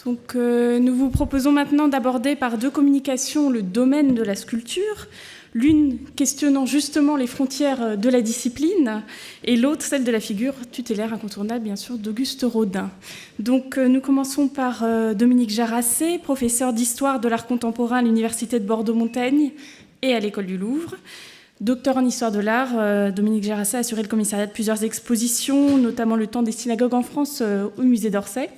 Donc, nous vous proposons maintenant d'aborder par deux communications le domaine de la sculpture, l'une questionnant justement les frontières de la discipline et l'autre celle de la figure tutélaire incontournable, bien sûr, d'Auguste Rodin. Donc, nous commençons par Dominique Jarassé, professeur d'histoire de l'art contemporain à l'Université de Bordeaux-Montaigne et à l'École du Louvre. Docteur en histoire de l'art, Dominique Jarassé a assuré le commissariat de plusieurs expositions, notamment le temps des synagogues en France au musée d'Orsay.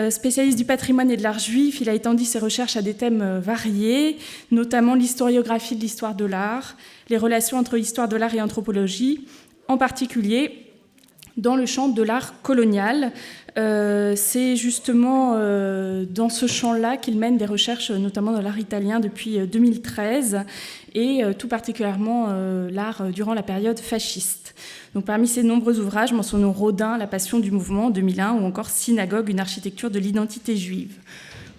Spécialiste du patrimoine et de l'art juif, il a étendu ses recherches à des thèmes variés, notamment l'historiographie de l'histoire de l'art, les relations entre histoire de l'art et anthropologie, en particulier dans le champ de l'art colonial. C'est justement dans ce champ-là qu'il mène des recherches, notamment dans l'art italien depuis 2013, et tout particulièrement l'art durant la période fasciste. Donc, parmi ses nombreux ouvrages, mentionnons Rodin, La passion du mouvement, en 2001, ou encore Synagogue, une architecture de l'identité juive.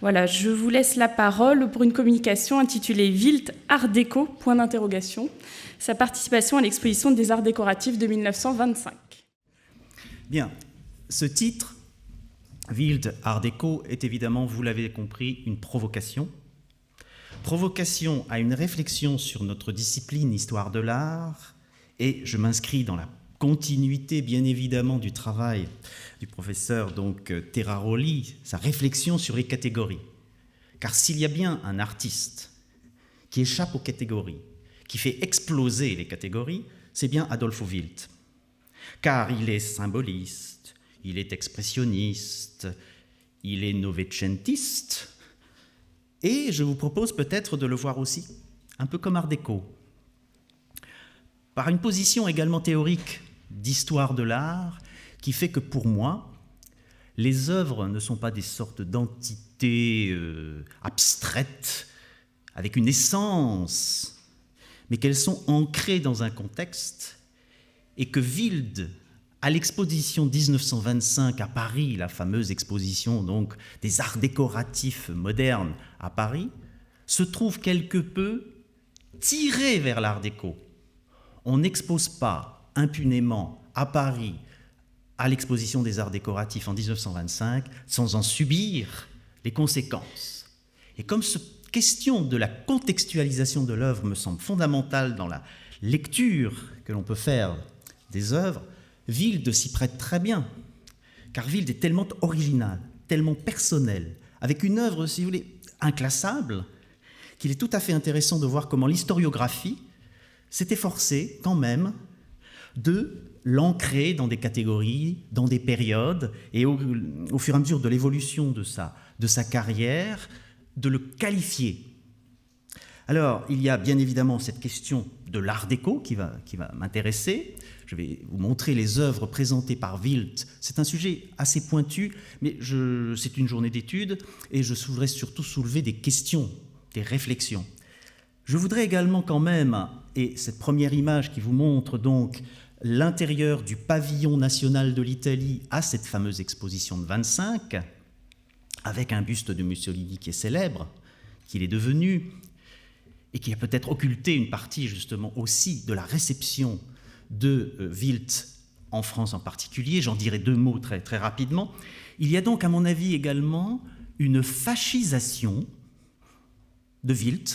Voilà, je vous laisse la parole pour une communication intitulée Wild Art Déco, point d'interrogation, sa participation à l'exposition des arts décoratifs de 1925. Bien, ce titre, Wild Art Déco, est évidemment, vous l'avez compris, une provocation. Provocation à une réflexion sur notre discipline, histoire de l'art, et je m'inscris dans la continuité, bien évidemment, du travail du professeur Terraroli, sa réflexion sur les catégories. Car s'il y a bien un artiste qui échappe aux catégories, qui fait exploser les catégories, c'est bien Adolfo Wild. Car il est symboliste, il est expressionniste, il est novecentiste, et je vous propose peut-être de le voir aussi un peu comme Art déco, par une position également théorique d'histoire de l'art qui fait que pour moi, les œuvres ne sont pas des sortes d'entités abstraites avec une essence, mais qu'elles sont ancrées dans un contexte et que Wild, à l'exposition 1925 à Paris, la fameuse exposition donc des arts décoratifs modernes à Paris, se trouve quelque peu tiré vers l'art déco. On n'expose pas impunément à Paris à l'exposition des arts décoratifs en 1925 sans en subir les conséquences. Et comme cette question de la contextualisation de l'œuvre me semble fondamentale dans la lecture que l'on peut faire des œuvres, Wild s'y prête très bien, car Wild est tellement original, tellement personnel, avec une œuvre, si vous voulez, inclassable, qu'il est tout à fait intéressant de voir comment l'historiographie s'est efforcée quand même de l'ancrer dans des catégories, dans des périodes, et au fur et à mesure de l'évolution de sa carrière, de le qualifier. Alors, il y a bien évidemment cette question de l'art déco qui va m'intéresser. Je vais vous montrer les œuvres présentées par Wild. C'est un sujet assez pointu, mais c'est une journée d'études, et je voudrais surtout soulever des questions, des réflexions. Je voudrais également quand même, et cette première image qui vous montre donc l'intérieur du pavillon national de l'Italie à cette fameuse exposition de 25, avec un buste de Mussolini qui est célèbre, qu'il est devenu, et qui a peut-être occulté une partie justement aussi de la réception de Wild en France en particulier. J'en dirai deux mots très, très rapidement. Il y a donc, à mon avis, également une fascisation de Wild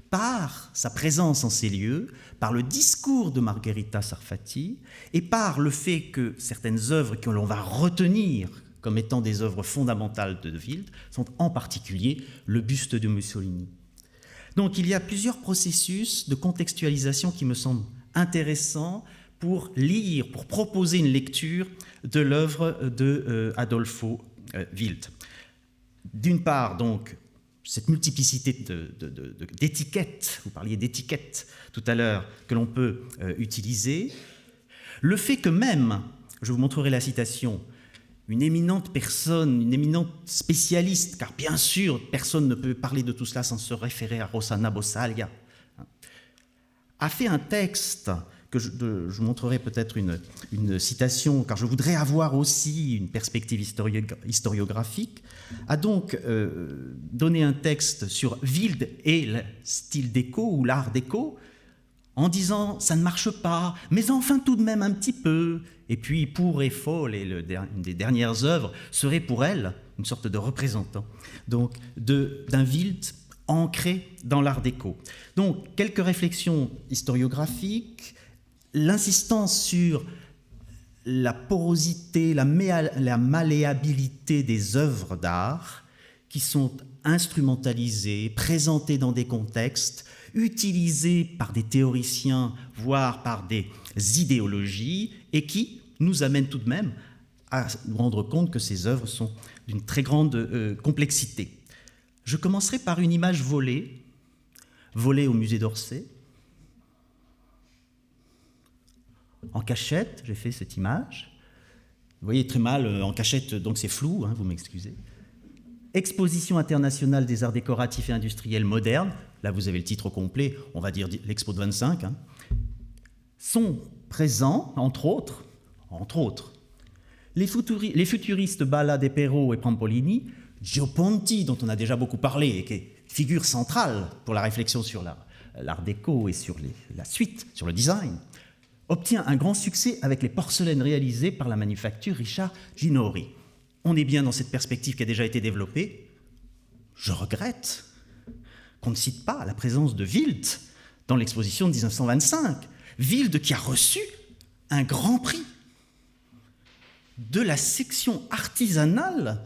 par sa présence en ces lieux, par le discours de Margherita Sarfatti et par le fait que certaines œuvres que l'on va retenir comme étant des œuvres fondamentales de Wild sont en particulier le buste de Mussolini. Donc il y a plusieurs processus de contextualisation qui me semblent intéressants pour lire, pour proposer une lecture de l'œuvre de Adolfo Wild. D'une part, donc, cette multiplicité d'étiquettes, vous parliez d'étiquettes tout à l'heure, que l'on peut utiliser. Le fait que même, je vous montrerai la citation, une éminente personne, une éminente spécialiste, car bien sûr, personne ne peut parler de tout cela sans se référer à Rossana Boscaglia, a fait un texte que je vous montrerai peut-être une citation, car je voudrais avoir aussi une perspective historiographique, a donc donné un texte sur Wild et le style déco ou l'art déco, en disant « ça ne marche pas, mais enfin tout de même un petit peu ». Et puis « Pour et folle », et une des dernières œuvres serait pour elle une sorte de représentant donc, d'un Wild ancré dans l'art déco. Donc, quelques réflexions historiographiques, l'insistance sur la porosité, la malléabilité des œuvres d'art qui sont instrumentalisées, présentées dans des contextes, utilisées par des théoriciens, voire par des idéologies, et qui nous amènent tout de même à nous rendre compte que ces œuvres sont d'une très grande complexité. Je commencerai par une image volée au musée d'Orsay. En cachette, j'ai fait cette image. Vous voyez très mal, en cachette, donc c'est flou, hein, vous m'excusez. Exposition internationale des arts décoratifs et industriels modernes. Là, vous avez le titre complet, on va dire l'Expo de 25. Hein. Sont présents, entre autres, les futuristes Balla, De Perro et Prampolini, Gio Ponti, dont on a déjà beaucoup parlé et qui est figure centrale pour la réflexion sur l'art déco et sur la suite, sur le design, obtient un grand succès avec les porcelaines réalisées par la manufacture Richard Ginori. On est bien dans cette perspective qui a déjà été développée. Je regrette qu'on ne cite pas la présence de Wild dans l'exposition de 1925. Wild qui a reçu un grand prix de la section artisanale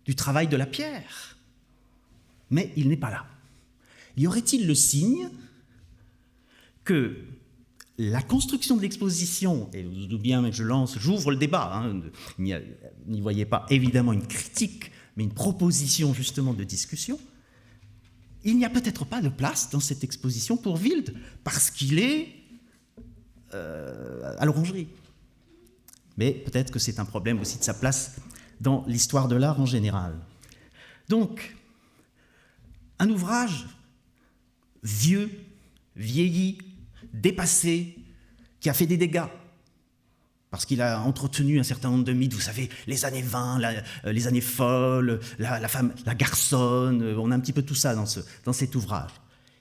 du travail de la pierre. Mais il n'est pas là. Y aurait-il le signe que la construction de l'exposition, et vous doutez bien que j'ouvre le débat, hein, n'y voyez pas évidemment une critique, mais une proposition justement de discussion, il n'y a peut-être pas de place dans cette exposition pour Wild, parce qu'il est à l'Orangerie. Mais peut-être que c'est un problème aussi de sa place dans l'histoire de l'art en général. Donc, un ouvrage vieux, vieilli, dépassé, qui a fait des dégâts, parce qu'il a entretenu un certain nombre de mythes, vous savez, les années 20, les années folles, la femme, la garçonne, on a un petit peu tout ça dans cet ouvrage.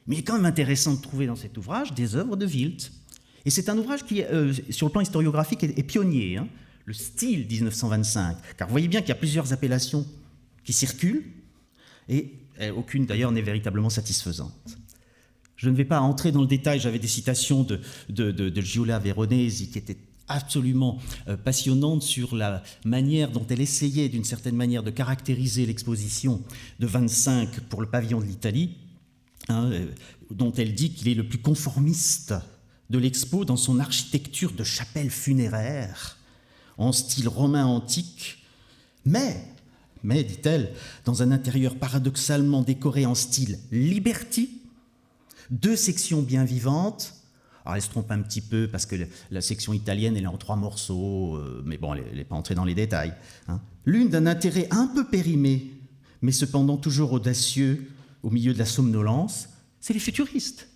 Mais il est quand même intéressant de trouver dans cet ouvrage des œuvres de Wild. Et c'est un ouvrage qui, sur le plan historiographique, est pionnier, hein, le style 1925, car vous voyez bien qu'il y a plusieurs appellations qui circulent, et aucune d'ailleurs n'est véritablement satisfaisante. Je ne vais pas entrer dans le détail, j'avais des citations de Giulia Veronesi qui étaient absolument passionnantes sur la manière dont elle essayait d'une certaine manière de caractériser l'exposition de 25 pour le pavillon de l'Italie, hein, dont elle dit qu'il est le plus conformiste de l'expo dans son architecture de chapelle funéraire en style romain antique, mais, dit-elle, dans un intérieur paradoxalement décoré en style Liberty, 2 sections bien vivantes. Alors elle se trompe un petit peu parce que la section italienne elle est en 3 morceaux, mais bon, elle n'est pas entrée dans les détails. Hein. L'une d'un intérêt un peu périmé, mais cependant toujours audacieux au milieu de la somnolence, c'est les futuristes,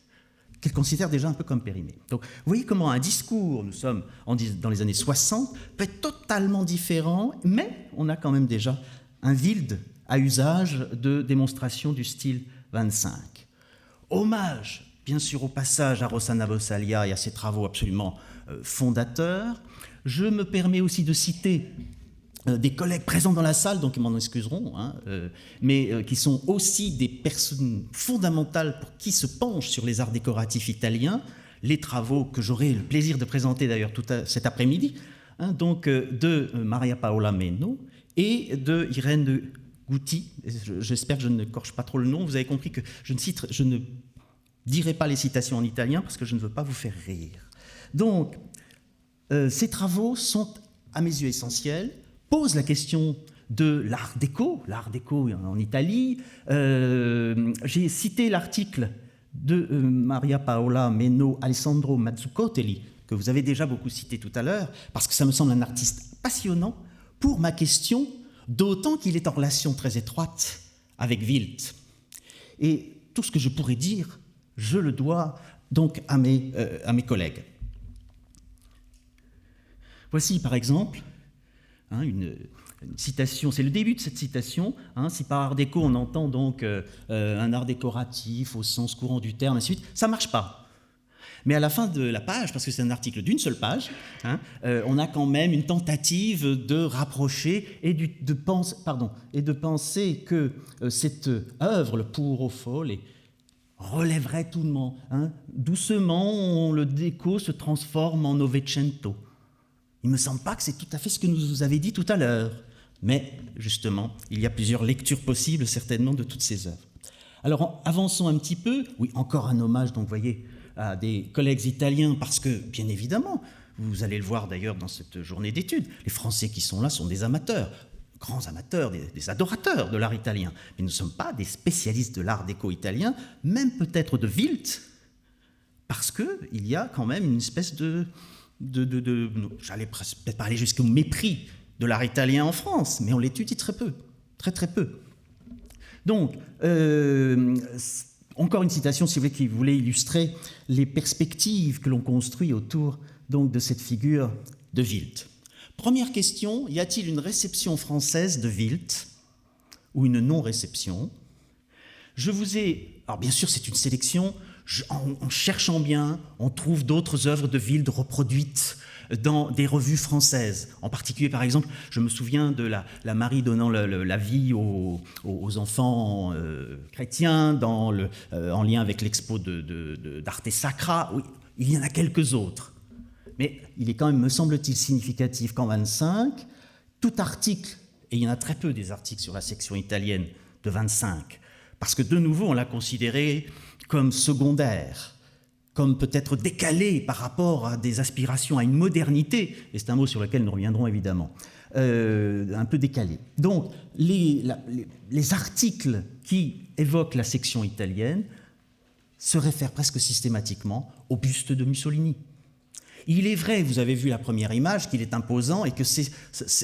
qu'elle considère déjà un peu comme périmés. Donc vous voyez comment un discours, nous sommes dans les années 60, peut être totalement différent, mais on a quand même déjà un Wild à usage de démonstration du style 25. Hommage, bien sûr, au passage à Rossana Bossalia et à ses travaux absolument fondateurs. Je me permets aussi de citer des collègues présents dans la salle, donc ils m'en excuseront, hein, mais qui sont aussi des personnes fondamentales pour qui se penchent sur les arts décoratifs italiens, les travaux que j'aurai le plaisir de présenter d'ailleurs cet après-midi, hein, donc de Maria Paola Meno et de Irène Guti. J'espère que je ne corche pas trop le nom. Vous avez compris que je ne dirai pas les citations en italien parce que je ne veux pas vous faire rire. Donc, ces travaux sont, à mes yeux, essentiels, posent la question de l'art déco en Italie. J'ai cité l'article de Maria Paola Meno, Alessandro Mazzucchelli, que vous avez déjà beaucoup cité tout à l'heure, parce que ça me semble un artiste passionnant pour ma question, d'autant qu'il est en relation très étroite avec Wild. Et tout ce que je pourrais dire, je le dois donc à mes collègues. Voici par exemple une citation, c'est le début de cette citation. Si par art déco on entend donc un art décoratif au sens courant du terme, ainsi de suite, ça ne marche pas. Mais à la fin de la page, parce que c'est un article d'une seule page, on a quand même une tentative de rapprocher et de penser que cette œuvre, le Pour au Folle, relèverait tout le monde. Doucement, le déco se transforme en Novecento. Il ne me semble pas que c'est tout à fait ce que vous avez dit tout à l'heure. Mais justement, il y a plusieurs lectures possibles, certainement, de toutes ces œuvres. Alors, avançons un petit peu. Oui, encore un hommage, donc, vous voyez, à des collègues italiens, parce que, bien évidemment, vous allez le voir d'ailleurs dans cette journée d'études, les Français qui sont là sont des amateurs, grands amateurs, des adorateurs de l'art italien. Mais nous ne sommes pas des spécialistes de l'art déco italien, même peut-être de Wild, parce qu'il y a quand même une espèce j'allais peut-être parler jusqu'au mépris de l'art italien en France, mais on l'étudie très peu, très très peu. Donc, encore une citation, si vous voulez, qui voulait illustrer les perspectives que l'on construit autour donc, de cette figure de Wild. Première question, y a-t-il une réception française de Wild ou une non-réception? Alors bien sûr, c'est une sélection. En cherchant bien, on trouve d'autres œuvres de Wild reproduites dans des revues françaises. En particulier, par exemple, je me souviens de la Marie donnant la vie aux enfants chrétiens en lien avec l'expo d'Arte Sacra. Oui, il y en a quelques autres. Mais il est quand même, me semble-t-il, significatif qu'en 25, tout article, et il y en a très peu des articles sur la section italienne de 25, parce que de nouveau, on l'a considéré comme secondaire, comme peut-être décalé par rapport à des aspirations à une modernité, et c'est un mot sur lequel nous reviendrons évidemment, un peu décalé. Donc, les articles qui évoquent la section italienne se réfèrent presque systématiquement au buste de Mussolini. Il est vrai, vous avez vu la première image, qu'il est imposant et que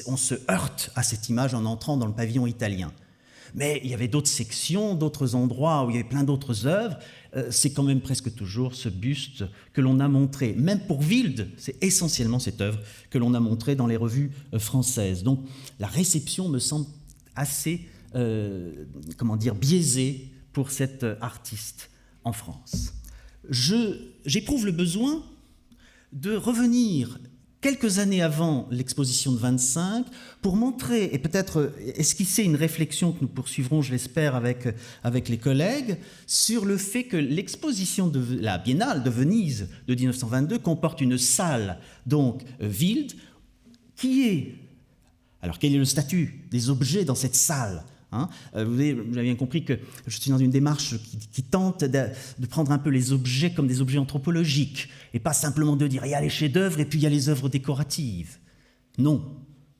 on se heurte à cette image en entrant dans le pavillon italien. Mais il y avait d'autres sections, d'autres endroits où il y avait plein d'autres œuvres. C'est quand même presque toujours ce buste que l'on a montré. Même pour Wild, c'est essentiellement cette œuvre que l'on a montrée dans les revues françaises. Donc la réception me semble assez, biaisée pour cet artiste en France. J'éprouve le besoin de revenir quelques années avant l'exposition de 25 pour montrer et peut-être esquisser une réflexion que nous poursuivrons, je l'espère, avec les collègues, sur le fait que l'exposition de la Biennale de Venise de 1922 comporte une salle, donc Wild, alors quel est le statut des objets dans cette salle ? Vous avez bien compris que je suis dans une démarche qui tente de prendre un peu les objets comme des objets anthropologiques et pas simplement de dire il y a les chefs-d'œuvre et puis il y a les œuvres décoratives. Non,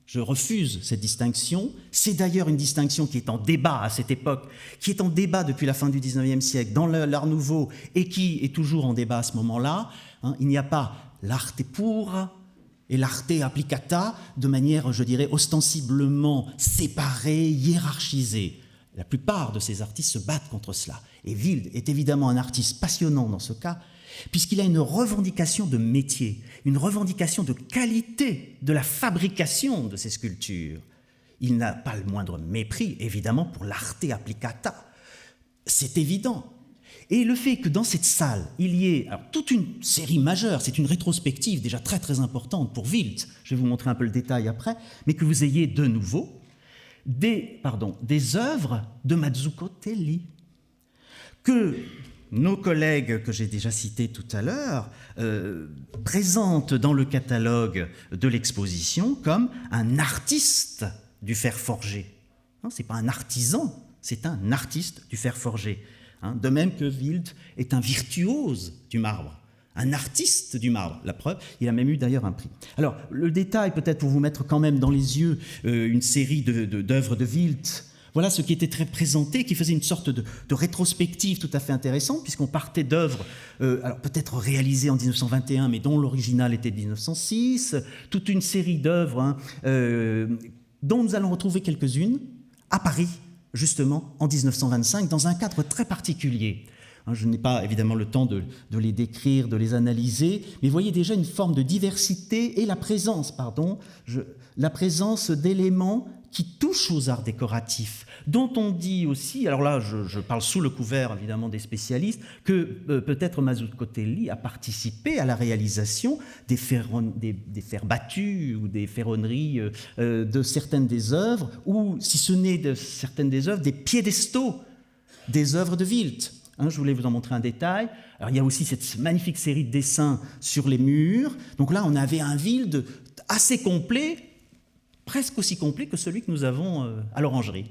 je refuse cette distinction. C'est d'ailleurs une distinction qui est en débat à cette époque, qui est en débat depuis la fin du XIXe siècle dans l'art nouveau et qui est toujours en débat à ce moment-là. Il n'y a pas l'arte pura et l'arte applicata de manière, je dirais, ostensiblement séparée, hiérarchisée. La plupart de ces artistes se battent contre cela. Et Wild est évidemment un artiste passionnant dans ce cas, puisqu'il a une revendication de métier, une revendication de qualité de la fabrication de ces sculptures. Il n'a pas le moindre mépris, évidemment, pour l'arte applicata. C'est évident. Et le fait que dans cette salle, il y ait toute une série majeure, c'est une rétrospective déjà très très importante pour Wild, je vais vous montrer un peu le détail après, mais que vous ayez de nouveau des œuvres de Mazzucco Telli, que nos collègues que j'ai déjà cités tout à l'heure présentent dans le catalogue de l'exposition comme un artiste du fer forgé. Non, ce n'est pas un artisan, c'est un artiste du fer forgé. De même que Wild est un virtuose du marbre, un artiste du marbre. La preuve, il a même eu d'ailleurs un prix. Alors, le détail, peut-être pour vous mettre quand même dans les yeux une série d'œuvres de Wild. Voilà ce qui était très présenté, qui faisait une sorte de rétrospective tout à fait intéressante, puisqu'on partait d'œuvres, alors peut-être réalisées en 1921, mais dont l'original était de 1906, toute une série d'œuvres dont nous allons retrouver quelques-unes à Paris, justement, en 1925, dans un cadre très particulier. Je n'ai pas évidemment le temps de les décrire, de les analyser, mais voyez déjà une forme de diversité et la présence d'éléments qui touchent aux arts décoratifs, dont on dit aussi, alors là je parle sous le couvert évidemment des spécialistes, que peut-être Mazzuccotelli a participé à la réalisation des fers battus ou des ferronneries de certaines des œuvres, ou si ce n'est de certaines des œuvres, des piédestaux des œuvres de Wild. Je voulais vous en montrer un détail. Alors, il y a aussi cette magnifique série de dessins sur les murs. Donc là, on avait un Wild assez complet, presque aussi complet que celui que nous avons à l'Orangerie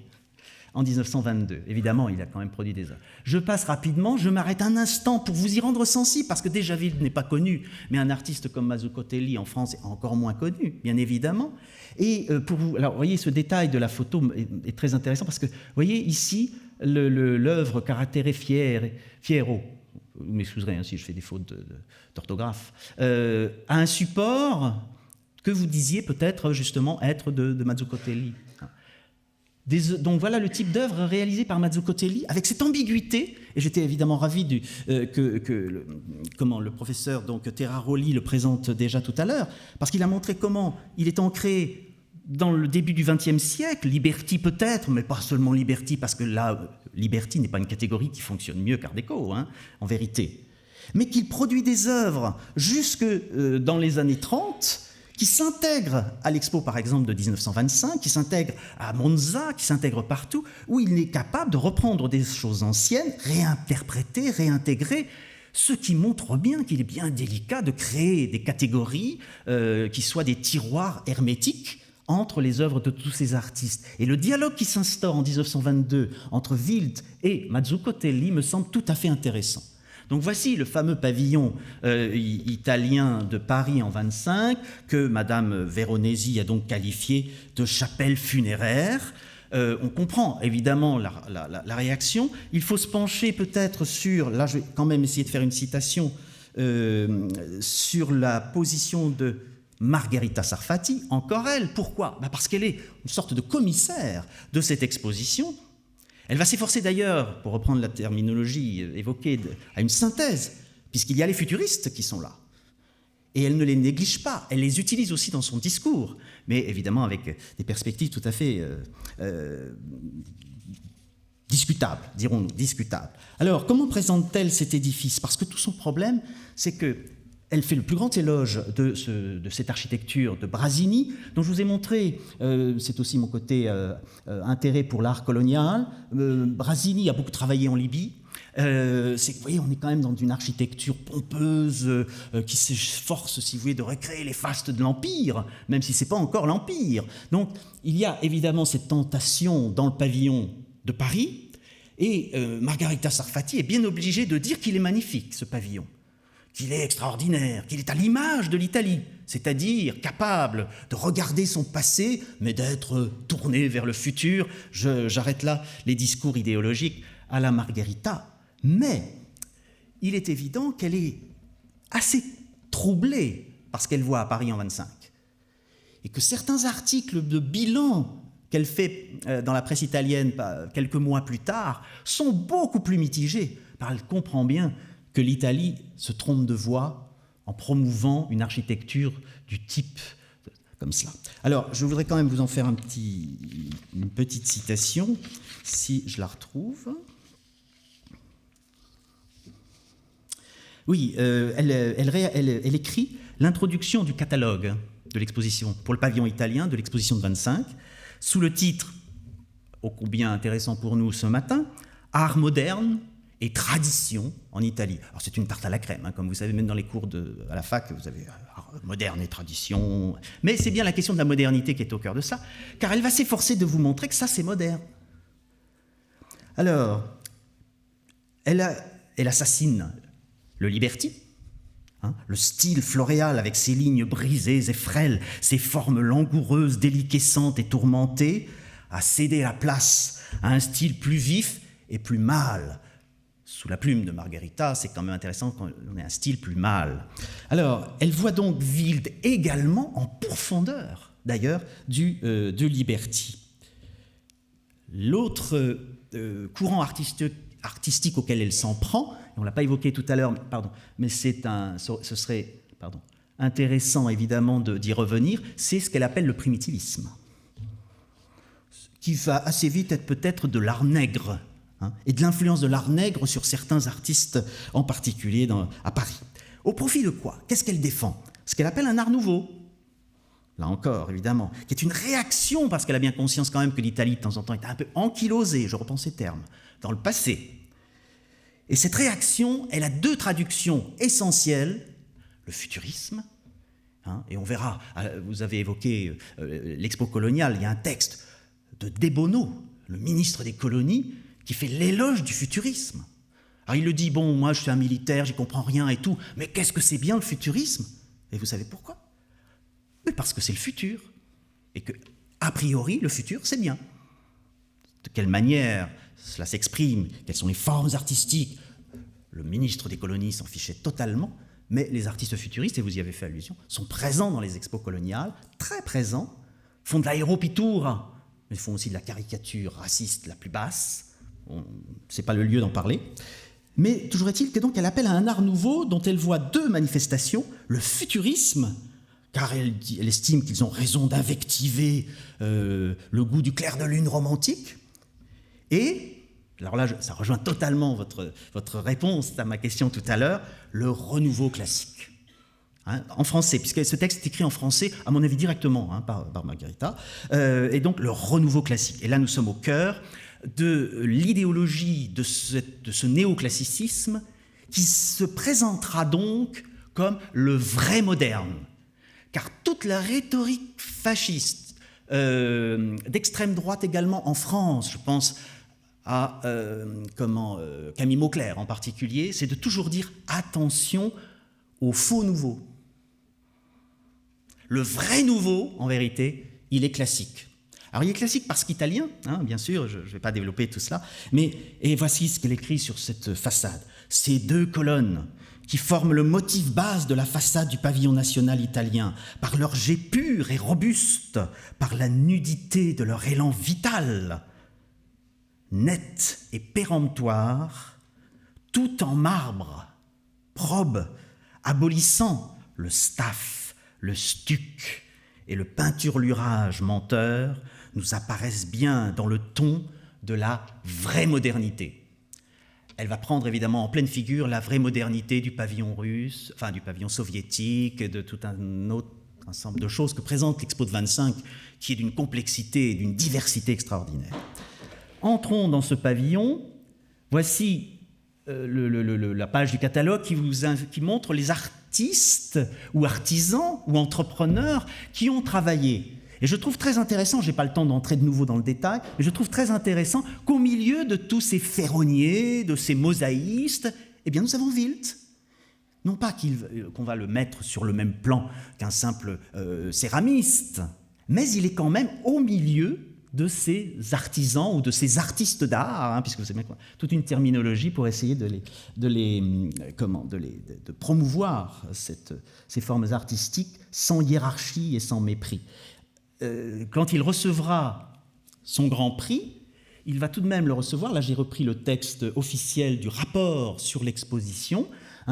en 1922. Évidemment, il a quand même produit des œuvres. Je passe rapidement, je m'arrête un instant pour vous y rendre sensible, parce que déjà Wild n'est pas connu, mais un artiste comme Mazzuccotelli en France est encore moins connu, bien évidemment. Et pour vous, alors, vous voyez, ce détail de la photo est très intéressant, parce que, vous voyez, ici, l'œuvre Carattere Fiero, vous m'excuserez si je fais des fautes d'orthographe, a un support que vous disiez peut-être justement être de Mazzuccotelli. Donc voilà le type d'œuvre réalisée par Mazzuccotelli avec cette ambiguïté, et j'étais évidemment ravi comment le professeur Terraroli le présente déjà tout à l'heure, parce qu'il a montré comment il est ancré dans le début du XXe siècle, Liberty peut-être, mais pas seulement Liberty, parce que là, Liberty n'est pas une catégorie qui fonctionne mieux qu'Art déco, en vérité, mais qu'il produit des œuvres jusque dans les années 30, qui s'intègrent à l'Expo, par exemple, de 1925, qui s'intègrent à Monza, qui s'intègrent partout, où il est capable de reprendre des choses anciennes, réinterpréter, réintégrer, ce qui montre bien qu'il est bien délicat de créer des catégories qui soient des tiroirs hermétiques entre les œuvres de tous ces artistes. Et le dialogue qui s'instaure en 1922 entre Wild et Mazzuccotelli me semble tout à fait intéressant. Donc voici le fameux pavillon italien de Paris en 25 que Madame Veronesi a donc qualifié de chapelle funéraire. On comprend évidemment la réaction. Il faut se pencher peut-être sur, là je vais quand même essayer de faire une citation, sur la position de Margherita Sarfati, encore elle. Pourquoi ? Parce qu'elle est une sorte de commissaire de cette exposition. Elle va s'efforcer d'ailleurs, pour reprendre la terminologie évoquée, à une synthèse, puisqu'il y a les futuristes qui sont là. Et elle ne les néglige pas, elle les utilise aussi dans son discours, mais évidemment avec des perspectives tout à fait discutables, dirons-nous, discutables. Alors, comment présente-t-elle cet édifice ? Parce que tout son problème, c'est que elle fait le plus grand éloge de cette architecture de Brasini, dont je vous ai montré, c'est aussi mon côté intérêt pour l'art colonial. Brasini a beaucoup travaillé en Libye. Vous voyez, on est quand même dans une architecture pompeuse qui s'efforce, si vous voulez, de recréer les fastes de l'Empire, même si ce n'est pas encore l'Empire. Donc, il y a évidemment cette tentation dans le pavillon de Paris, et Margherita Sarfati est bien obligée de dire qu'il est magnifique, ce pavillon, qu'il est extraordinaire, qu'il est à l'image de l'Italie, c'est-à-dire capable de regarder son passé, mais d'être tourné vers le futur. J'arrête là les discours idéologiques à la Margherita. Mais il est évident qu'elle est assez troublée par ce qu'elle voit à Paris en 25. Et que certains articles de bilan qu'elle fait dans la presse italienne quelques mois plus tard sont beaucoup plus mitigés, car elle comprend bien que l'Italie se trompe de voie en promouvant une architecture du type comme cela. Alors, je voudrais quand même vous en faire une petite citation, si je la retrouve. Oui, elle écrit l'introduction du catalogue de l'exposition pour le pavillon italien de l'exposition de 25, sous le titre, ô combien intéressant pour nous ce matin, « Art moderne et tradition en Italie ». Alors c'est une tarte à la crème, comme vous savez, même dans les cours à la fac, vous avez art moderne et tradition. Mais c'est bien la question de la modernité qui est au cœur de ça, car elle va s'efforcer de vous montrer que ça, c'est moderne. Alors, elle assassine le Liberty, le style floréal avec ses lignes brisées et frêles, ses formes langoureuses, déliquescentes et tourmentées, a cédé la place à un style plus vif et plus mâle. Sous la plume de Margherita, c'est quand même intéressant qu'on ait un style plus mâle. Alors, elle voit donc Wild également en profondeur, d'ailleurs, de Liberty. L'autre courant artistique auquel elle s'en prend, on ne l'a pas évoqué tout à l'heure, mais ce serait intéressant évidemment d'y revenir, c'est ce qu'elle appelle le primitivisme, qui va assez vite être peut-être de l'art nègre, et de l'influence de l'art nègre sur certains artistes, en particulier à Paris. Au profit de quoi? Qu'est-ce qu'elle défend? Ce qu'elle appelle un art nouveau. Là encore, évidemment, qui est une réaction, parce qu'elle a bien conscience quand même que l'Italie, de temps en temps, était un peu ankylosée, je reprends ces termes, dans le passé. Et cette réaction, elle a deux traductions essentielles. Le futurisme, et on verra, vous avez évoqué l'Expo coloniale, il y a un texte de Debono, le ministre des colonies, qui fait l'éloge du futurisme. Alors il le dit, bon, moi je suis un militaire, j'y comprends rien et tout, mais qu'est-ce que c'est bien le futurisme? Et vous savez pourquoi? Oui, parce que c'est le futur, et que, a priori, le futur, c'est bien. De quelle manière cela s'exprime, quelles sont les formes artistiques? Le ministre des colonies s'en fichait totalement, mais les artistes futuristes, et vous y avez fait allusion, sont présents dans les expos coloniales, très présents, font de l'aéropitour, mais font aussi de la caricature raciste la plus basse. Ce n'est pas le lieu d'en parler. Mais toujours est-il que donc elle appelle à un art nouveau dont elle voit deux manifestations, le futurisme, car elle estime qu'ils ont raison d'invectiver le goût du clair de lune romantique, et, alors là ça rejoint totalement votre réponse à ma question tout à l'heure, le renouveau classique. En français, puisque ce texte est écrit en français, à mon avis directement par Margherita, et donc le renouveau classique. Et là nous sommes au cœur de l'idéologie de ce néoclassicisme qui se présentera donc comme le vrai moderne. Car toute la rhétorique fasciste, d'extrême droite également en France, je pense à Camille Mauclerc en particulier, c'est de toujours dire attention au faux nouveau. Le vrai nouveau, en vérité, il est classique. Alors il est classique parce qu'italien, bien sûr, je ne vais pas développer tout cela, et voici ce qu'elle écrit sur cette façade. Ces deux colonnes qui forment le motif base de la façade du pavillon national italien, par leur jet pur et robuste, par la nudité de leur élan vital, net et péremptoire, tout en marbre, probe, abolissant le staff, le stuc et le peinturlurage menteur, nous apparaissent bien dans le ton de la vraie modernité. Elle va prendre évidemment en pleine figure la vraie modernité du pavillon russe, enfin du pavillon soviétique, de tout un autre ensemble de choses que présente l'Expo de 25, qui est d'une complexité et d'une diversité extraordinaire. Entrons dans ce pavillon. Voici la page du catalogue qui montre les artistes ou artisans ou entrepreneurs qui ont travaillé. Et je trouve très intéressant, je n'ai pas le temps d'entrer de nouveau dans le détail, mais je trouve très intéressant qu'au milieu de tous ces ferronniers, de ces mosaïstes, eh bien nous avons Wilt. Non pas qu'on va le mettre sur le même plan qu'un simple céramiste, mais il est quand même au milieu de ces artisans ou de ces artistes d'art, puisque vous savez toute une terminologie pour essayer de promouvoir ces formes artistiques sans hiérarchie et sans mépris. Quand il recevra son grand prix, il va tout de même le recevoir, là j'ai repris le texte officiel du rapport sur l'exposition,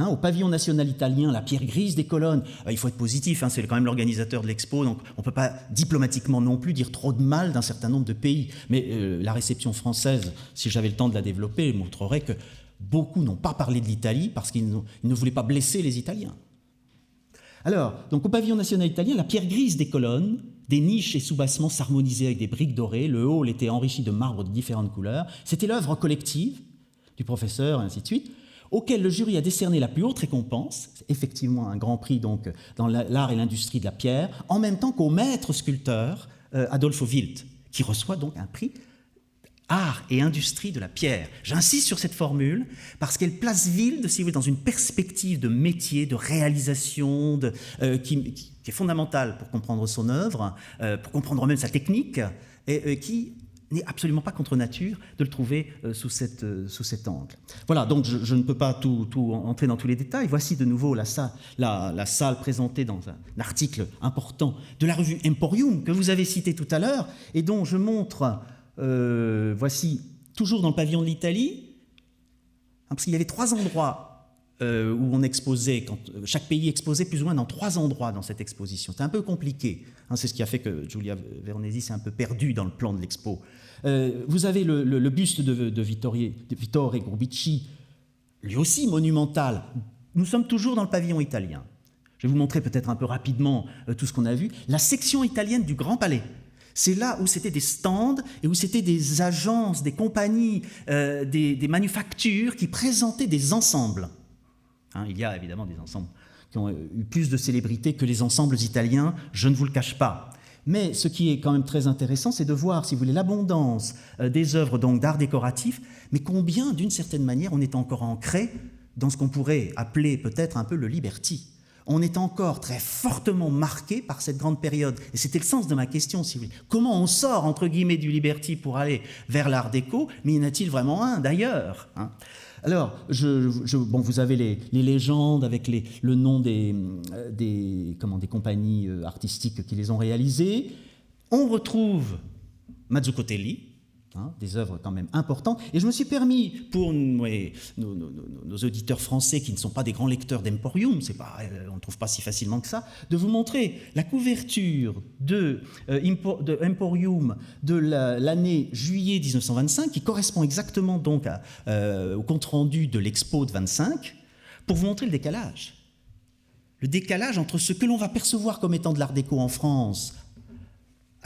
au pavillon national italien, la pierre grise des colonnes. Il faut être positif, c'est quand même l'organisateur de l'expo, donc on ne peut pas diplomatiquement non plus dire trop de mal d'un certain nombre de pays. Mais la réception française, si j'avais le temps de la développer, montrerait que beaucoup n'ont pas parlé de l'Italie parce qu'ils ne voulaient pas blesser les Italiens. Alors, donc au pavillon national italien, la pierre grise des colonnes, des niches et soubassements s'harmonisaient avec des briques dorées, le hall était enrichi de marbre de différentes couleurs. C'était l'œuvre collective du professeur, et ainsi de suite, auquel le jury a décerné la plus haute récompense, effectivement un grand prix donc, dans l'art et l'industrie de la pierre, en même temps qu'au maître sculpteur Adolfo Wilt, qui reçoit donc un prix art et industrie de la pierre. J'insiste sur cette formule parce qu'elle place Wilt, si vous voulez, dans une perspective de métier, de réalisation, qui est fondamentale pour comprendre son œuvre, pour comprendre même sa technique, et qui n'est absolument pas contre nature de le trouver sous cet angle. Voilà, donc je ne peux pas tout entrer dans tous les détails. Voici de nouveau la salle présentée dans un article important de la revue Emporium, que vous avez cité tout à l'heure, et dont je montre, voici, toujours dans le pavillon de l'Italie, parce qu'il y avait 3 endroits où on exposait, chaque pays exposait plus ou moins dans 3 endroits dans cette exposition. C'était un peu compliqué. C'est ce qui a fait que Giulia Veronesi s'est un peu perdue dans le plan de l'expo. Vous avez le buste de Vittore Grubici, lui aussi monumental. Nous sommes toujours dans le pavillon italien. Je vais vous montrer peut-être un peu rapidement tout ce qu'on a vu. La section italienne du Grand Palais. C'est là où c'était des stands et où c'était des agences, des compagnies, des manufactures qui présentaient des ensembles. Il y a évidemment des ensembles qui ont eu plus de célébrité que les ensembles italiens, je ne vous le cache pas. Mais ce qui est quand même très intéressant, c'est de voir, si vous voulez, l'abondance des œuvres donc d'art décoratif, mais combien, d'une certaine manière, on est encore ancré dans ce qu'on pourrait appeler peut-être un peu le liberty. On est encore très fortement marqué par cette grande période. Et c'était le sens de ma question, si vous voulez. Comment on sort, entre guillemets, du liberty pour aller vers l'art déco, mais y en a-t-il vraiment un, d'ailleurs, Alors, vous avez les légendes avec le nom des compagnies artistiques qui les ont réalisées. On retrouve Mazzuccotelli, des œuvres quand même importantes. Et je me suis permis, pour nos auditeurs français qui ne sont pas des grands lecteurs d'Emporium, on ne trouve pas si facilement que ça, de vous montrer la couverture de Emporium de l'année juillet 1925, qui correspond exactement donc au compte-rendu de l'expo de 25, pour vous montrer le décalage. Le décalage entre ce que l'on va percevoir comme étant de l'art déco en France,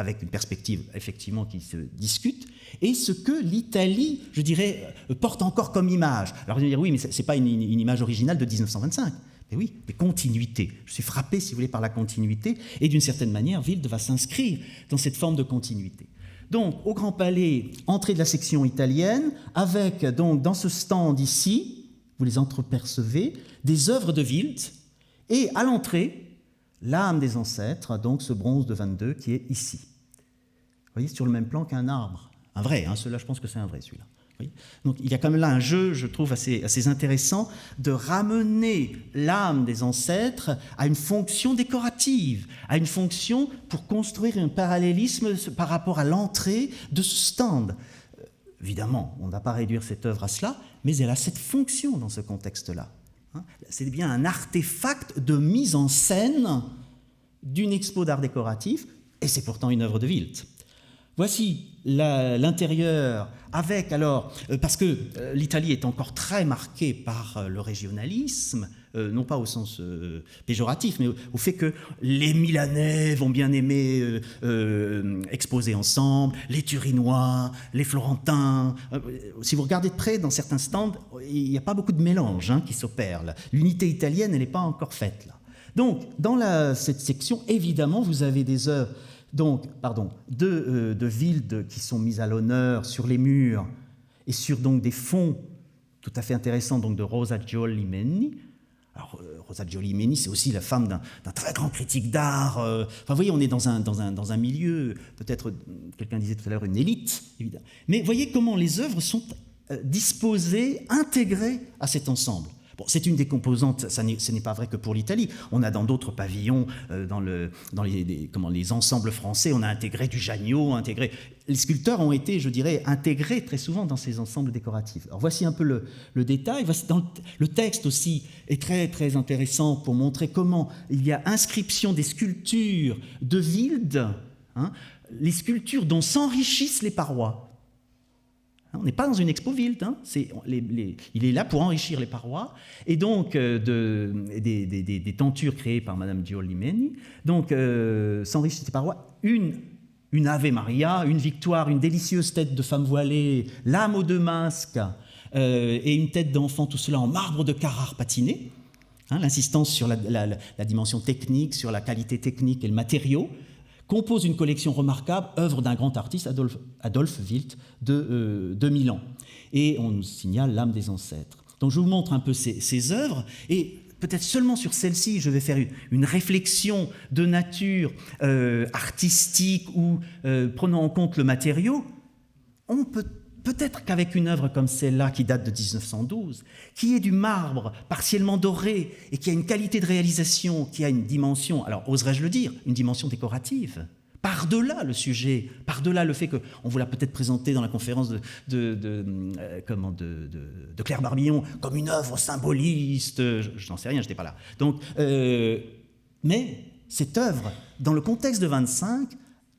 avec une perspective effectivement qui se discute, et ce que l'Italie, je dirais, porte encore comme image. Alors vous allez dire, oui, mais ce n'est pas une image originale de 1925. Mais oui, mais continuité. Je suis frappé, si vous voulez, par la continuité, et d'une certaine manière, Wilde va s'inscrire dans cette forme de continuité. Donc, au Grand Palais, entrée de la section italienne, avec, donc, dans ce stand ici, vous les entrepercevez, des œuvres de Wilde, et à l'entrée, l'âme des ancêtres, donc ce bronze de 22 qui est ici. Vous voyez, sur le même plan qu'un arbre. Un vrai, celui-là, je pense que c'est un vrai, celui-là. Donc il y a quand même là un jeu, je trouve, assez intéressant de ramener l'âme des ancêtres à une fonction décorative, à une fonction pour construire un parallélisme par rapport à l'entrée de ce stand. Évidemment, on ne va pas réduire cette œuvre à cela, mais elle a cette fonction dans ce contexte-là. C'est bien un artefact de mise en scène d'une expo d'art décoratif, et c'est pourtant une œuvre de Wilde. Voici l'intérieur avec, alors, parce que l'Italie est encore très marquée par le régionalisme, non pas au sens péjoratif, mais au fait que les Milanais vont bien aimer exposer ensemble, les Turinois, les Florentins. Si vous regardez de près, dans certains stands, il n'y a pas beaucoup de mélange qui s'opère. L'unité italienne, elle n'est pas encore faite, là. Donc, dans cette section, évidemment, vous avez des œuvres de Wilde qui sont mises à l'honneur sur les murs et sur donc des fonds tout à fait intéressants donc de Rosa Giollimeni. Alors, Rosa Giollimeni, c'est aussi la femme d'un très grand critique d'art. Vous voyez, on est dans un milieu, peut-être, quelqu'un disait tout à l'heure, une élite, évidemment. Mais voyez comment les œuvres sont disposées, intégrées à cet ensemble. Bon, c'est une des composantes, ce n'est pas vrai que pour l'Italie. On a dans d'autres pavillons, dans les ensembles français, on a intégré du Janio, les sculpteurs ont été, je dirais, intégrés très souvent dans ces ensembles décoratifs. Alors voici un peu le détail. Le texte aussi est très, très intéressant pour montrer comment il y a inscription des sculptures de Wilde, les sculptures dont s'enrichissent les parois. On n'est pas dans une expo Wilde, il est là pour enrichir les parois, et donc des tentures créées par Madame Giollimeni, donc s'enrichissent les parois, une Ave Maria, une victoire, une délicieuse tête de femme voilée, l'âme aux 2 masques, et une tête d'enfant, tout cela en marbre de Carrare patiné, l'insistance sur la dimension technique, sur la qualité technique et le matériau, compose une collection remarquable, œuvre d'un grand artiste, Adolphe Wilde, de Milan. Et on nous signale l'âme des ancêtres. Donc je vous montre un peu ces œuvres, et peut-être seulement sur celle-ci, je vais faire une réflexion de nature artistique ou prenant en compte le matériau. On peut-être qu'avec une œuvre comme celle-là, qui date de 1912, qui est du marbre partiellement doré et qui a une qualité de réalisation, qui a une dimension, alors oserais-je le dire, une dimension décorative, Par-delà le sujet, par-delà le fait qu'on vous l'a peut-être présenté dans la conférence de Claire Barbillon comme une œuvre symboliste, je n'en sais rien, je n'étais pas là. Donc, mais cette œuvre, dans le contexte de 25,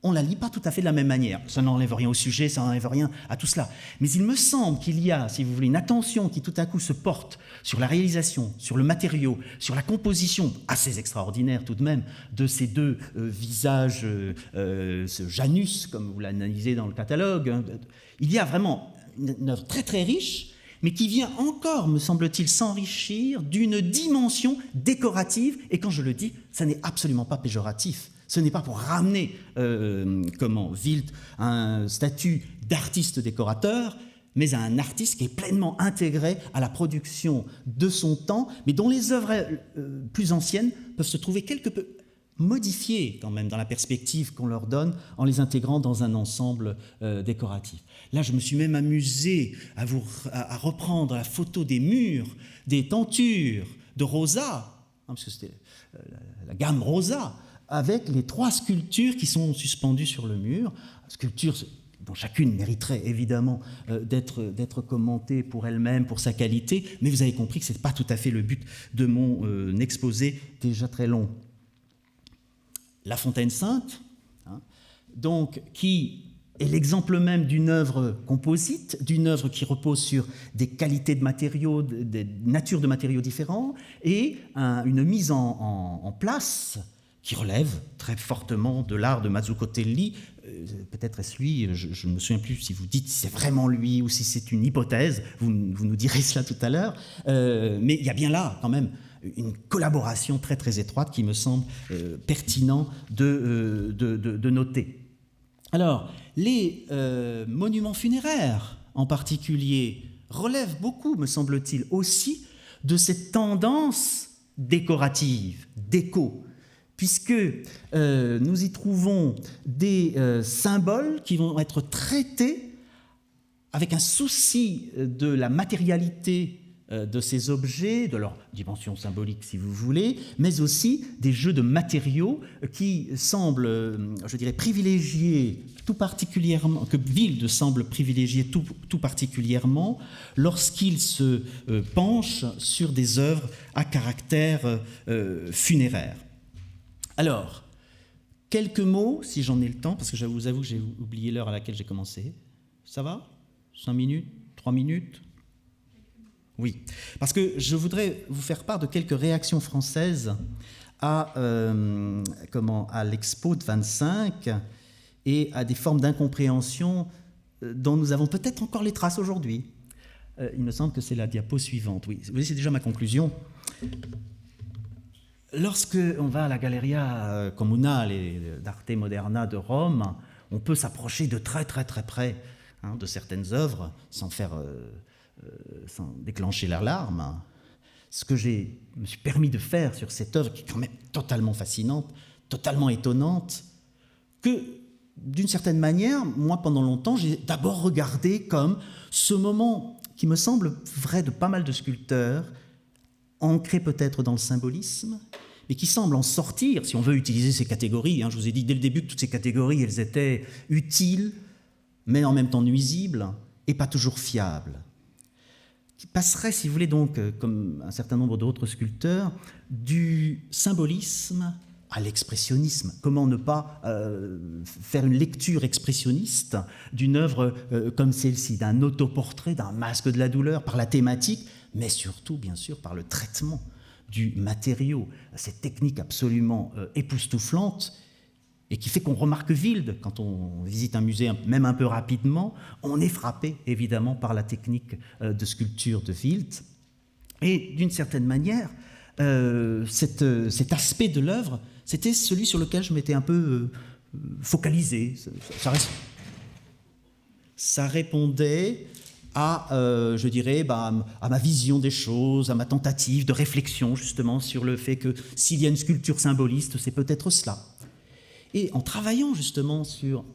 on ne la lit pas tout à fait de la même manière. Ça n'enlève rien au sujet, ça n'enlève rien à tout cela. Mais il me semble qu'il y a, si vous voulez, une attention qui tout à coup se porte sur la réalisation, sur le matériau, sur la composition, assez extraordinaire tout de même, de ces deux visages, ce Janus, comme vous l'analysez dans le catalogue. Hein. Il y a vraiment une œuvre très très riche, mais qui vient encore, me semble-t-il, s'enrichir d'une dimension décorative. Et quand je le dis, ça n'est absolument pas péjoratif. Ce n'est pas pour ramener, Wild à un statut d'artiste décorateur, mais à un artiste qui est pleinement intégré à la production de son temps, mais dont les œuvres plus anciennes peuvent se trouver quelque peu modifiées quand même dans la perspective qu'on leur donne en les intégrant dans un ensemble décoratif. Là, je me suis même amusé à reprendre la photo des murs, des tentures de Rosa, parce que c'était la gamme Rosa, avec les 3 sculptures qui sont suspendues sur le mur, sculptures dont chacune mériterait évidemment d'être commentée pour elle-même, pour sa qualité, mais vous avez compris que ce n'est pas tout à fait le but de mon exposé déjà très long. La Fontaine Sainte, hein, donc, qui est l'exemple même d'une œuvre composite, d'une œuvre qui repose sur des qualités de matériaux, des natures de matériaux différents, et une mise en place qui relève très fortement de l'art de Mazzuccotelli. Peut-être est-ce lui, je ne me souviens plus si vous dites si c'est vraiment lui ou si c'est une hypothèse, vous nous direz cela tout à l'heure, mais il y a bien là quand même une collaboration très très étroite qui me semble pertinent de noter. Alors, les monuments funéraires en particulier relèvent beaucoup, me semble-t-il, aussi de cette tendance décorative, déco, puisque nous y trouvons des symboles qui vont être traités avec un souci de la matérialité de ces objets, de leur dimension symbolique si vous voulez, mais aussi des jeux de matériaux qui semblent, je dirais, privilégier tout particulièrement, que Wild semble privilégier tout particulièrement lorsqu'il se penche sur des œuvres à caractère funéraire. Alors, quelques mots, si j'en ai le temps, parce que je vous avoue que j'ai oublié l'heure à laquelle j'ai commencé. Ça va ? 5 minutes ? 3 minutes ? Oui, parce que je voudrais vous faire part de quelques réactions françaises à l'Expo de 25 et à des formes d'incompréhension dont nous avons peut-être encore les traces aujourd'hui. Il me semble que c'est la diapo suivante. Oui, vous voyez, c'est déjà ma conclusion. Lorsque on va à la Galleria Comunale d'Arte Moderna de Rome, on peut s'approcher de très très très près de certaines œuvres sans déclencher l'alarme. Ce que me suis permis de faire sur cette œuvre, qui est quand même totalement fascinante, totalement étonnante, que d'une certaine manière, moi pendant longtemps, j'ai d'abord regardé comme ce moment qui me semble vrai de pas mal de sculpteurs, ancré peut-être dans le symbolisme, mais qui semble en sortir, si on veut utiliser ces catégories. Je vous ai dit dès le début que toutes ces catégories, elles étaient utiles, mais en même temps nuisibles, et pas toujours fiables. Qui passerait, si vous voulez, donc, comme un certain nombre d'autres sculpteurs, du symbolisme à l'expressionnisme. Comment ne pas faire une lecture expressionniste d'une œuvre comme celle-ci, d'un autoportrait, d'un masque de la douleur, par la thématique, mais surtout, bien sûr, par le traitement du matériau, cette technique absolument époustouflante, et qui fait qu'on remarque Wild, quand on visite un musée, même un peu rapidement, on est frappé, évidemment, par la technique de sculpture de Wild. Et d'une certaine manière, cet aspect de l'œuvre, c'était celui sur lequel je m'étais un peu focalisé. Ça répondait à, je dirais, à ma vision des choses, à ma tentative de réflexion, justement, sur le fait que s'il y a une sculpture symboliste, c'est peut-être cela. Et en travaillant justement sur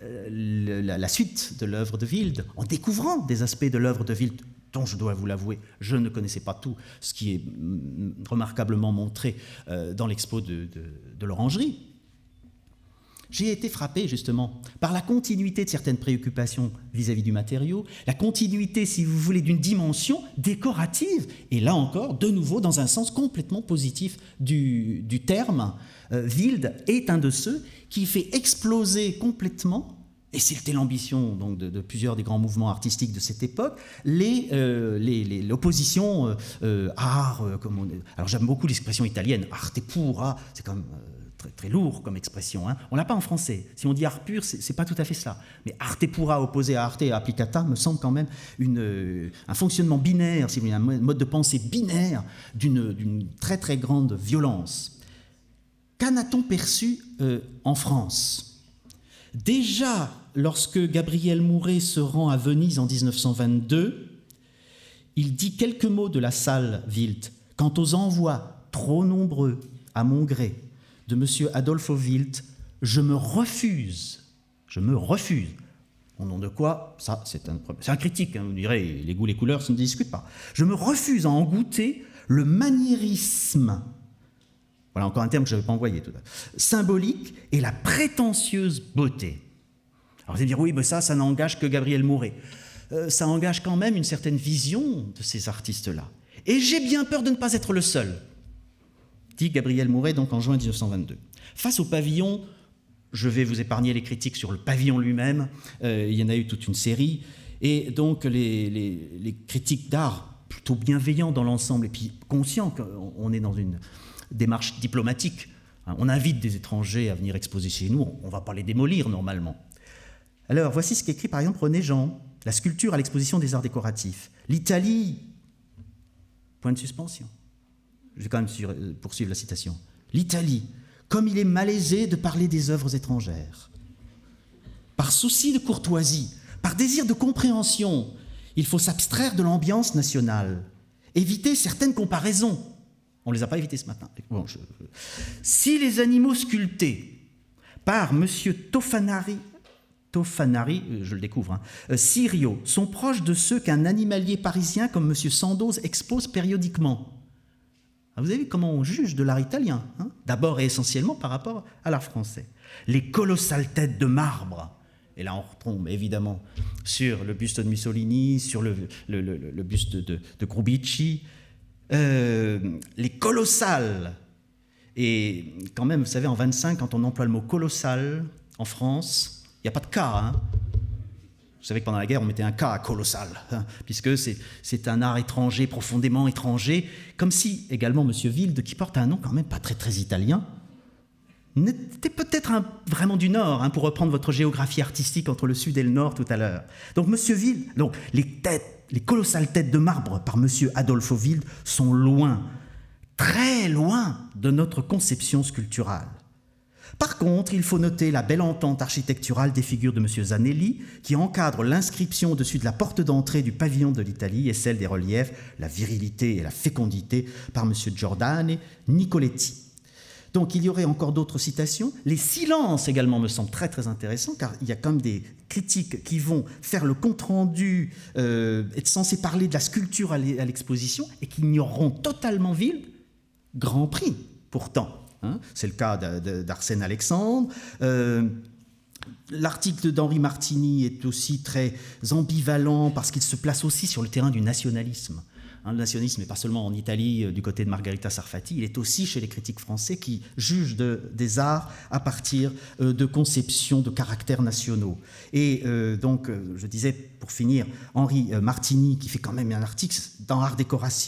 la suite de l'œuvre de Wild, en découvrant des aspects de l'œuvre de Wild dont, je dois vous l'avouer, je ne connaissais pas tout, ce qui est remarquablement montré dans l'expo de l'Orangerie, j'ai été frappé justement par la continuité de certaines préoccupations vis-à-vis du matériau, la continuité, si vous voulez, d'une dimension décorative, et là encore, de nouveau, dans un sens complètement positif du terme. Wilde est un de ceux qui fait exploser complètement, et c'était l'ambition donc de plusieurs des grands mouvements artistiques de cette époque, l'opposition art, alors j'aime beaucoup l'expression italienne, arte pura, c'est comme très, très lourd comme expression, hein. On l'a pas en français. Si on dit art pur, c'est pas tout à fait cela. Mais arte pura opposé à arte applicata me semble quand même un fonctionnement binaire, si vous voulez, un mode de pensée binaire d'une très très grande violence. Qu'en a-t-on perçu en France? Déjà, lorsque Gabriel Mouret se rend à Venise en 1922, il dit quelques mots de la salle Wilde. Quant aux envois trop nombreux, à mon gré, de M. Adolphe Wilde, je me refuse. Au nom de quoi, ça, c'est un critique, hein, vous direz, les goûts, les couleurs, ça ne discute pas. Je me refuse à en goûter le maniérisme, voilà encore un terme que je n'avais pas envoyé tout à l'heure, symbolique et la prétentieuse beauté. Alors vous allez dire, oui, mais ça n'engage que Gabriel Mouret. Ça engage quand même une certaine vision de ces artistes-là. Et j'ai bien peur de ne pas être le seul, dit Gabriel Mouret donc en juin 1922. Face au pavillon, je vais vous épargner les critiques sur le pavillon lui-même, il y en a eu toute une série, et donc les critiques d'art plutôt bienveillants dans l'ensemble, et puis conscients qu'on est dans une démarche diplomatique. On invite des étrangers à venir exposer chez nous, on ne va pas les démolir normalement. Alors voici ce qu'écrit par exemple René Jean, la sculpture à l'exposition des arts décoratifs. L'Italie, point de suspension. Je vais quand même poursuivre la citation. L'Italie, comme il est malaisé de parler des œuvres étrangères. Par souci de courtoisie, par désir de compréhension, il faut s'abstraire de l'ambiance nationale, éviter certaines comparaisons. On ne les a pas évitées ce matin. Bon, si les animaux sculptés par M. Toffanari, je le découvre, Sirio, sont proches de ceux qu'un animalier parisien comme M. Sandoz expose périodiquement. Vous avez vu comment on juge de l'art italien, hein, d'abord et essentiellement par rapport à l'art français. Les colossales têtes de marbre, et là on retombe évidemment sur le buste de Mussolini, sur le buste de Grubici, les colossales. Et quand même, vous savez, en 25, quand on emploie le mot colossal en France, il n'y a pas de cas, hein. Vous savez que pendant la guerre, on mettait un K à colossal, hein, puisque c'est un art étranger, profondément étranger, comme si, également, M. Wilde, qui porte un nom quand même pas très, très italien, n'était peut-être vraiment du Nord, hein, pour reprendre votre géographie artistique entre le Sud et le Nord tout à l'heure. Donc, M. Wilde, donc, les colossales têtes de marbre par M. Adolphe Wilde sont loin, très loin de notre conception sculpturale. Par contre, il faut noter la belle entente architecturale des figures de M. Zanelli qui encadre l'inscription au-dessus de la porte d'entrée du pavillon de l'Italie et celle des reliefs, la virilité et la fécondité par M. Giordani, Nicoletti. Donc il y aurait encore d'autres citations. Les silences également me semblent très très intéressants car il y a comme des critiques qui vont faire le compte-rendu, être censés parler de la sculpture à l'exposition et qui ignoreront totalement Wilde, Grand Prix pourtant. Hein, c'est le cas d'Arsène Alexandre. L'article d'Henri Martini est aussi très ambivalent parce qu'il se place aussi sur le terrain du nationalisme. Hein, le nationalisme n'est pas seulement en Italie du côté de Margherita Sarfati, il est aussi chez les critiques français qui jugent des arts à partir de conceptions de caractères nationaux. Et donc, je disais, pour finir, Henri Martini, qui fait quand même un article dans Art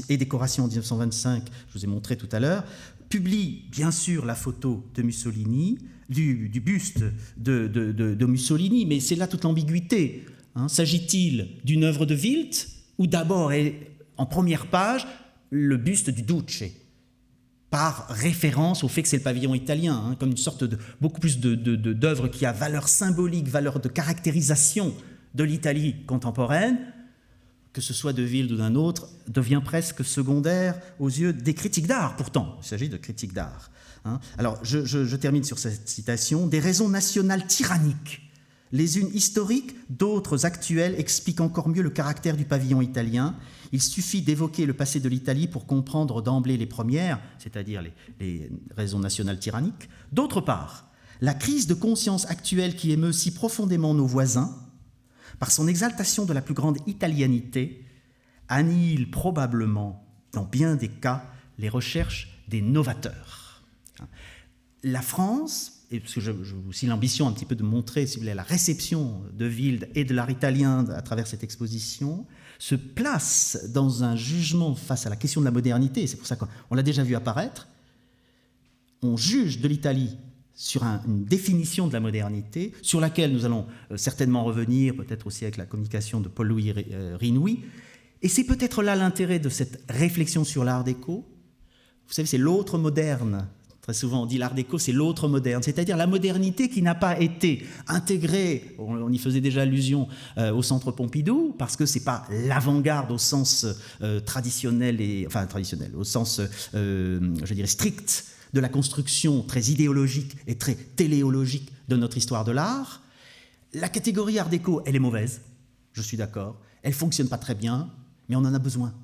et Décoration en 1925, je vous ai montré tout à l'heure, publie bien sûr la photo de Mussolini, du buste de Mussolini, mais c'est là toute l'ambiguïté. Hein. S'agit-il d'une œuvre de Wilde ou d'abord, en première page, le buste du Duce, par référence au fait que c'est le pavillon italien, hein, comme une sorte de beaucoup plus d'œuvre qui a valeur symbolique, valeur de caractérisation de l'Italie contemporaine, que ce soit de Wilde ou d'un autre, devient presque secondaire aux yeux des critiques d'art. Pourtant, il s'agit de critiques d'art. Hein. Alors, je termine sur cette citation. Des raisons nationales tyranniques, les unes historiques, d'autres actuelles, expliquent encore mieux le caractère du pavillon italien. Il suffit d'évoquer le passé de l'Italie pour comprendre d'emblée les premières, c'est-à-dire les raisons nationales tyranniques. D'autre part, La crise de conscience actuelle qui émeut si profondément nos voisins, par son exaltation de la plus grande italianité, annihile probablement, dans bien des cas, les recherches des novateurs. La France, et parce que j'ai aussi l'ambition un petit peu de montrer, si vous voulez, la réception de Wilde et de l'art italien à travers cette exposition, se place dans un jugement face à la question de la modernité, c'est pour ça qu'on l'a déjà vu apparaître. On juge de l'Italie sur une définition de la modernité, sur laquelle nous allons certainement revenir, peut-être aussi avec la communication de Paul-Louis Rinouis. Et c'est peut-être là l'intérêt de cette réflexion sur l'art déco. Vous savez, c'est l'autre moderne. Très souvent, on dit l'art déco, c'est l'autre moderne, c'est-à-dire la modernité qui n'a pas été intégrée, on y faisait déjà allusion, au Centre Pompidou, parce que ce n'est pas l'avant-garde au sens traditionnel, au sens, je dirais, strict de la construction très idéologique et très téléologique de notre histoire de l'art. La catégorie art déco, elle est mauvaise, je suis d'accord, elle ne fonctionne pas très bien, mais on en a besoin.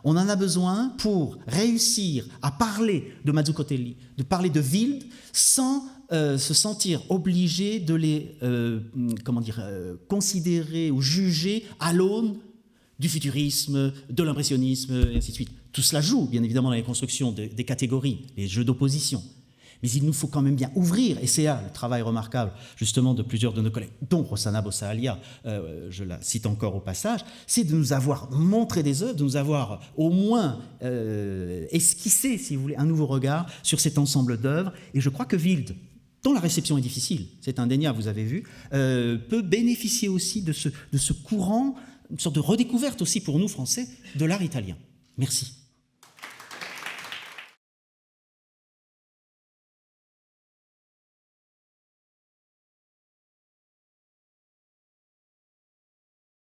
On en a besoin pour réussir à parler de Mazzucatelli, de parler de Wilde, sans se sentir obligé de les considérer ou juger à l'aune du futurisme, de l'impressionnisme, et ainsi de suite. Tout cela joue, bien évidemment, dans les constructions des catégories, les jeux d'opposition. Mais il nous faut quand même bien ouvrir, et c'est là le travail remarquable justement de plusieurs de nos collègues, dont Rossana Bossalia, je la cite encore au passage, c'est de nous avoir montré des œuvres, de nous avoir au moins esquissé, si vous voulez, un nouveau regard sur cet ensemble d'œuvres. Et je crois que Wilde, dont la réception est difficile, c'est indéniable, vous avez vu, peut bénéficier aussi de ce courant, une sorte de redécouverte aussi pour nous Français de l'art italien. Merci.